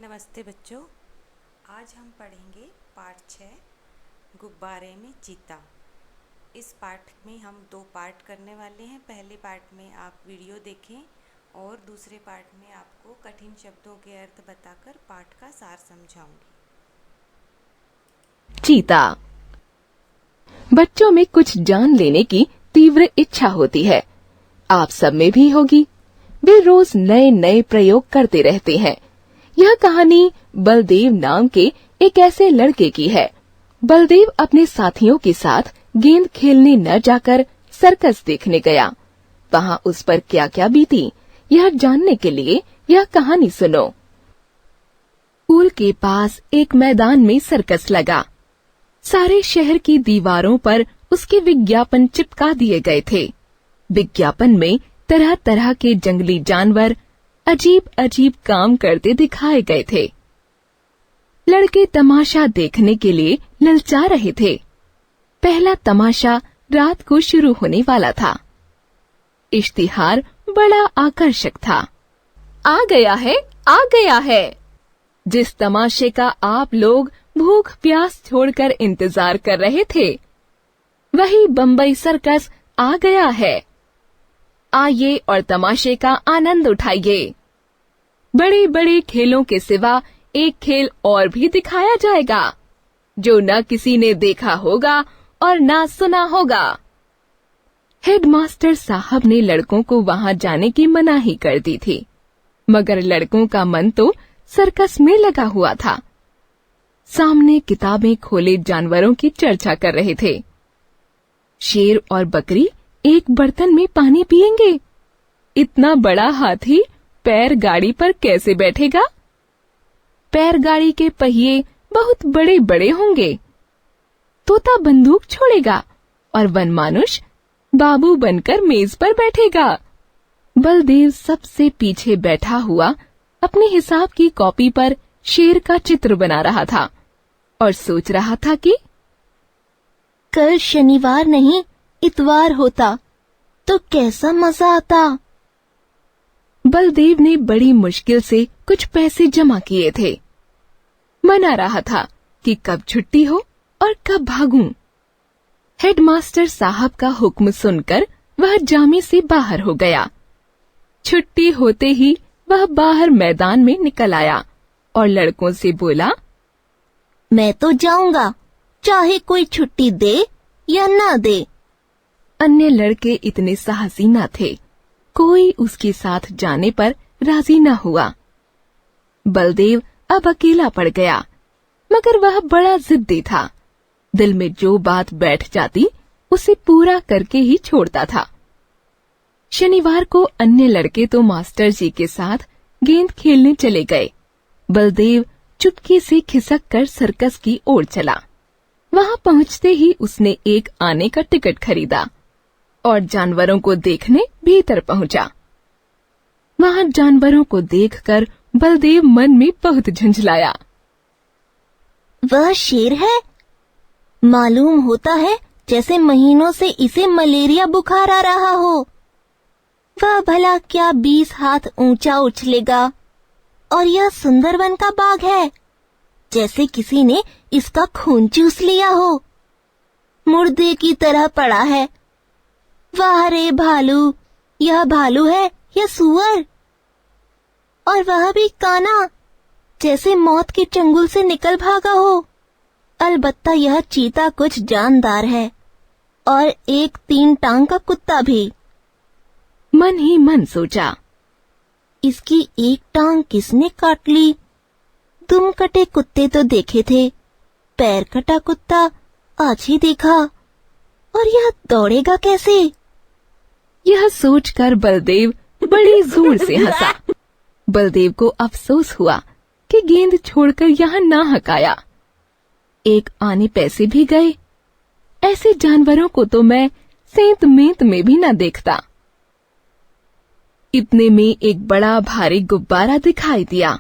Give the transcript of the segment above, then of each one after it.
नमस्ते बच्चों। आज हम पढ़ेंगे पाठ 6 गुब्बारे में चीता। इस पाठ में हम 2 पार्ट करने वाले हैं। पहले पार्ट में आप वीडियो देखें और दूसरे पार्ट में आपको कठिन शब्दों के अर्थ बताकर पाठ का सार समझाऊंगी। चीता। बच्चों में कुछ जान लेने की तीव्र इच्छा होती है। आप सब में भी होगी। वे रोज नए नए प्रयोग करते रहते हैं। यह कहानी बलदेव नाम के एक ऐसे लड़के की है। बलदेव अपने साथियों के साथ गेंद खेलने न जाकर सर्कस देखने गया। वहाँ उस पर क्या क्या बीती, यह जानने के लिए यह कहानी सुनो। स्कूल के पास एक मैदान में सर्कस लगा। सारे शहर की दीवारों पर उसके विज्ञापन चिपका दिए गए थे। विज्ञापन में तरह तरह के जंगली जानवर अजीब अजीब काम करते दिखाए गए थे। लड़के तमाशा देखने के लिए ललचा रहे थे। पहला तमाशा रात को शुरू होने वाला था। इश्तिहार बड़ा आकर्षक था। आ गया है, आ गया है। जिस तमाशे का आप लोग भूख प्यास छोड़कर इंतजार कर रहे थे, वही बम्बई सर्कस आ गया है। आइए और तमाशे का आनंद उठाइए। बड़े बड़े खेलों के सिवा एक खेल और भी दिखाया जाएगा, जो न किसी ने देखा होगा और न सुना होगा। हेडमास्टर साहब ने लड़कों को वहां जाने की मनाही कर दी थी, मगर लड़कों का मन तो सर्कस में लगा हुआ था। सामने किताबें खोले जानवरों की चर्चा कर रहे थे। शेर और बकरी एक बर्तन में पानी पिएंगे। इतना बड़ा हाथी पैर गाड़ी पर कैसे बैठेगा? पैर गाड़ी के पहिए बहुत बड़े बड़े होंगे। तोता बंदूक छोड़ेगा और वनमानुष बाबू बनकर मेज पर बैठेगा। बलदेव सबसे पीछे बैठा हुआ अपने हिसाब की कॉपी पर शेर का चित्र बना रहा था और सोच रहा था कि कल शनिवार नहीं इतवार होता तो कैसा मजा आता। बलदेव ने बड़ी मुश्किल से कुछ पैसे जमा किए थे। मना रहा था कि कब छुट्टी हो और कब भागूं। हेडमास्टर साहब का हुक्म सुनकर वह जामे से बाहर हो गया। छुट्टी होते ही वह बाहर मैदान में निकल आया और लड़कों से बोला, मैं तो जाऊंगा, चाहे कोई छुट्टी दे या ना दे। अन्य लड़के इतने साहसी न थे। कोई उसके साथ जाने पर राजी न हुआ। बलदेव अब अकेला पड़ गया, मगर वह बड़ा जिद्दी था। दिल में जो बात बैठ जाती उसे पूरा करके ही छोड़ता था। शनिवार को अन्य लड़के तो मास्टर जी के साथ गेंद खेलने चले गए। बलदेव चुपके से खिसक कर सर्कस की ओर चला। वहां पहुंचते ही उसने एक आने का टिकट खरीदा और जानवरों को देखने भीतर पहुंचा। वहां जानवरों को देखकर बलदेव मन में बहुत झंझलाया। वह शेर है। मालूम होता है जैसे महीनों से इसे मलेरिया बुखार आ रहा हो। वह भला क्या 20 हाथ ऊंचा उछलेगा। और यह सुंदरवन का बाग है, जैसे किसी ने इसका खून चूस लिया हो। मुर्दे की तरह पड़ा है। वाह रे भालू, यह भालू है या सुअर? और वह भी काना, जैसे मौत के चंगुल से निकल भागा हो। अलबत्ता यह चीता कुछ जानदार है और एक 3 टांग का कुत्ता भी। मन ही मन सोचा, इसकी एक टांग किसने काट ली? दुम कटे कुत्ते तो देखे थे, पैर कटा कुत्ता आज ही देखा। और यह दौड़ेगा कैसे? यह सोचकर बलदेव बड़ी जोर से हंसा। बलदेव को अफसोस हुआ कि गेंद छोड़कर यहाँ ना हकाया। एक आने पैसे भी गए। ऐसे जानवरों को तो मैं सेंत मेंत में भी न देखता। इतने में एक बड़ा भारी गुब्बारा दिखाई दिया।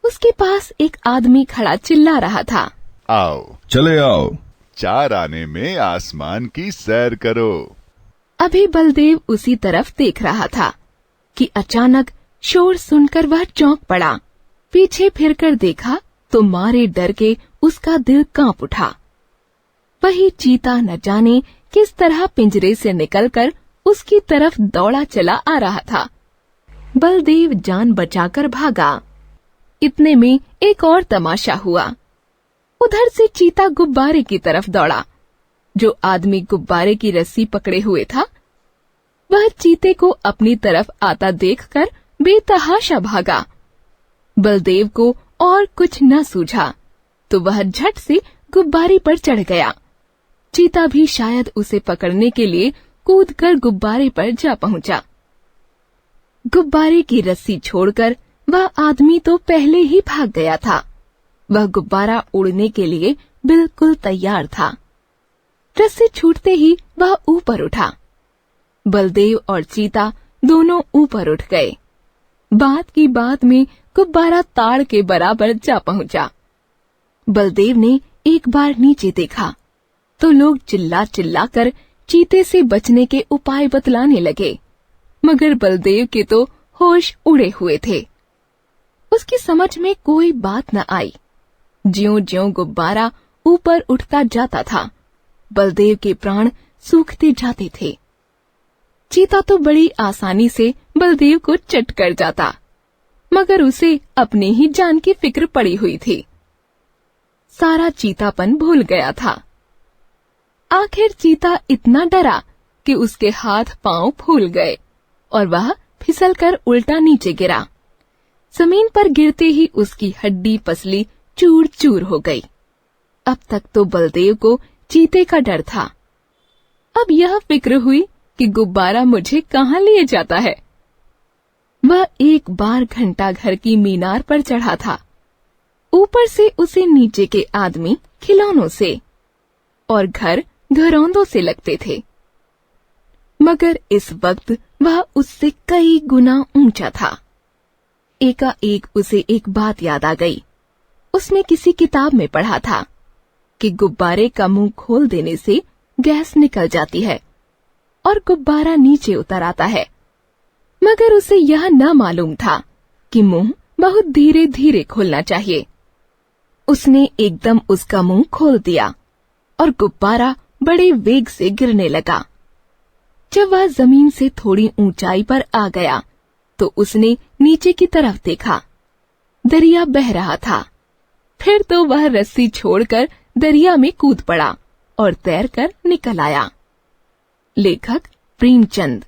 उसके पास एक आदमी खड़ा चिल्ला रहा था, आओ चले आओ, 4 आने में आसमान की सैर करो। अभी बलदेव उसी तरफ देख रहा था कि अचानक शोर सुनकर वह चौंक पड़ा। पीछे फिरकर देखा तो मारे डर के उसका दिल कांप उठा। वही चीता न जाने किस तरह पिंजरे से निकलकर उसकी तरफ दौड़ा चला आ रहा था। बलदेव जान बचाकर भागा। इतने में एक और तमाशा हुआ। उधर से चीता गुब्बारे की तरफ दौड़ा। जो आदमी गुब्बारे की रस्सी पकड़े हुए था, वह चीते को अपनी तरफ आता देखकर बेतहाशा भागा। बलदेव को और कुछ न सूझा तो वह झट से गुब्बारे पर चढ़ गया। चीता भी शायद उसे पकड़ने के लिए कूदकर गुब्बारे पर जा पहुंचा। गुब्बारे की रस्सी छोड़कर वह आदमी तो पहले ही भाग गया था। वह गुब्बारा उड़ने के लिए बिल्कुल तैयार था। रस्सी छूटते ही वह ऊपर उठा। बलदेव और चीता दोनों ऊपर उठ गए। बात की बात में गुब्बारा ताड़ के बराबर जा पहुंचा। बलदेव ने एक बार नीचे देखा तो लोग चिल्ला चिल्ला कर चीते से बचने के उपाय बतलाने लगे, मगर बलदेव के तो होश उड़े हुए थे। उसकी समझ में कोई बात न आई। ज्यों-ज्यों गुब्बारा ऊपर उठता जाता था, बलदेव के प्राण सूखते जाते थे। चीता तो बड़ी आसानी से बलदेव को चट कर जाता, मगर उसे अपने ही जान की फिक्र पड़ी हुई थी। सारा चीतापन भूल गया था। आखिर चीता इतना डरा कि उसके हाथ पांव फूल गए और वह फिसलकर उल्टा नीचे गिरा। जमीन पर गिरते ही उसकी हड्डी पसली चूर चूर हो गई। अब तक तो बलदेव को चीते का डर था, अब यह फिक्र हुई कि गुब्बारा मुझे कहाँ लिए जाता है। वह एक बार घंटा घर की मीनार पर चढ़ा था। ऊपर से उसे नीचे के आदमी खिलौनों से और घर घरौंदों से लगते थे, मगर इस वक्त वह उससे कई गुना ऊंचा था। एकाएक उसे एक बात याद आ गई। उसने किसी किताब में पढ़ा था कि गुब्बारे का मुंह खोल देने से गैस निकल जाती है और गुब्बारा नीचे उतर आता है, मगर उसे यह न मालूम था कि मुंह बहुत धीरे धीरे खोलना चाहिए। उसने एकदम उसका मुंह खोल दिया और गुब्बारा बड़े वेग से गिरने लगा। जब वह जमीन से थोड़ी ऊंचाई पर आ गया तो उसने नीचे की तरफ देखा। दरिया बह रहा था। फिर तो वह रस्सी छोड़कर दरिया में कूद पड़ा और तैरकर निकल आया। लेखक प्रेमचंद।